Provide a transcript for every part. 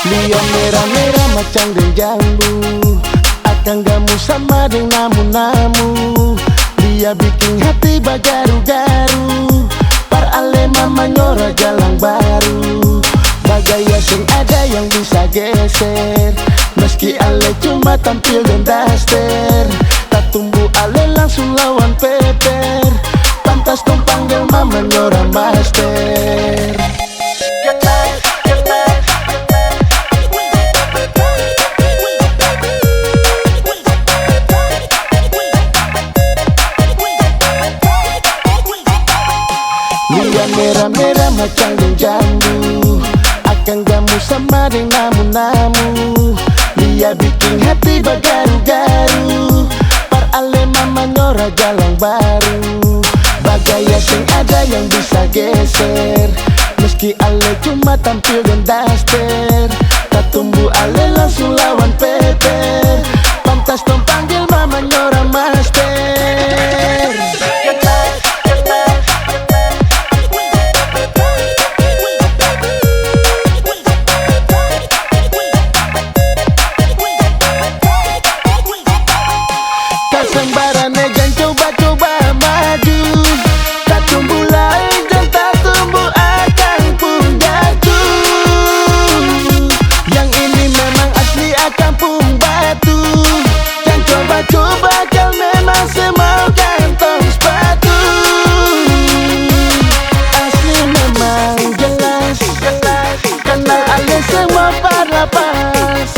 Dia merah-merah macam den jambu, akan gamu sama deng namu-namu. Dia bikin hati bagaru-garu, par ale mama nyora jalan baru. Bagaya sing ada yang bisa geser, meski ale cuma tampil dan daster. Tak tumbuh ale langsung lawan peper, pantas dong panggil mama nyora master. Dia merah-merah macam den jambu, akan gamu sama deng namu-namu. Dia bikin hati bagaru-garu, par ale mama nyora jalan baru. Bagaya sing ada yang bisa geser, meski ale cuma tampil dan daster. Tak tumbuh ale langsung lawan peper, pantas dong panggil mama nyora master. Sembarane jangan coba-coba maju, tak tumbuh lagi dan tak tumbuh akan pun jatuh. Yang ini memang asli akan pun batu, jangan coba-coba kau memang semau kantong sepatu. Asli memang jelas, kenal ale semua pada pas,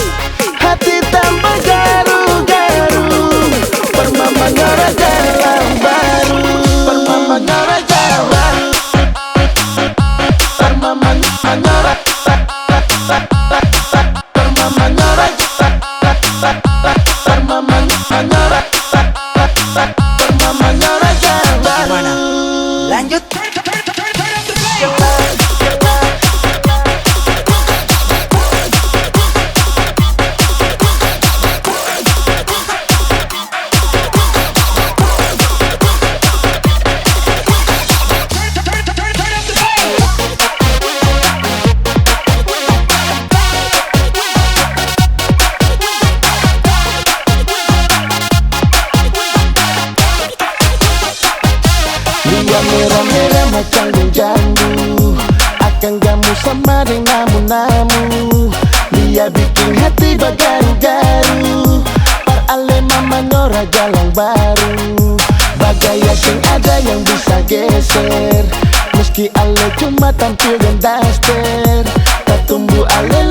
hati tambah garu-garu. Mama nyora jalan baru, mama nyora jalan baru, mama nyora, mama nyora, mama nyora jalan baru. Lanjut. Dia merah-merah macam den jambu, akan gamu sama deng namu-namu. Dia bikin hati bagaru-garu, par ale mama nyora jalan baru. Bagaya sing ada yang bisa geser, meski ale cuma tampil dan daster. Tak tumbuh ale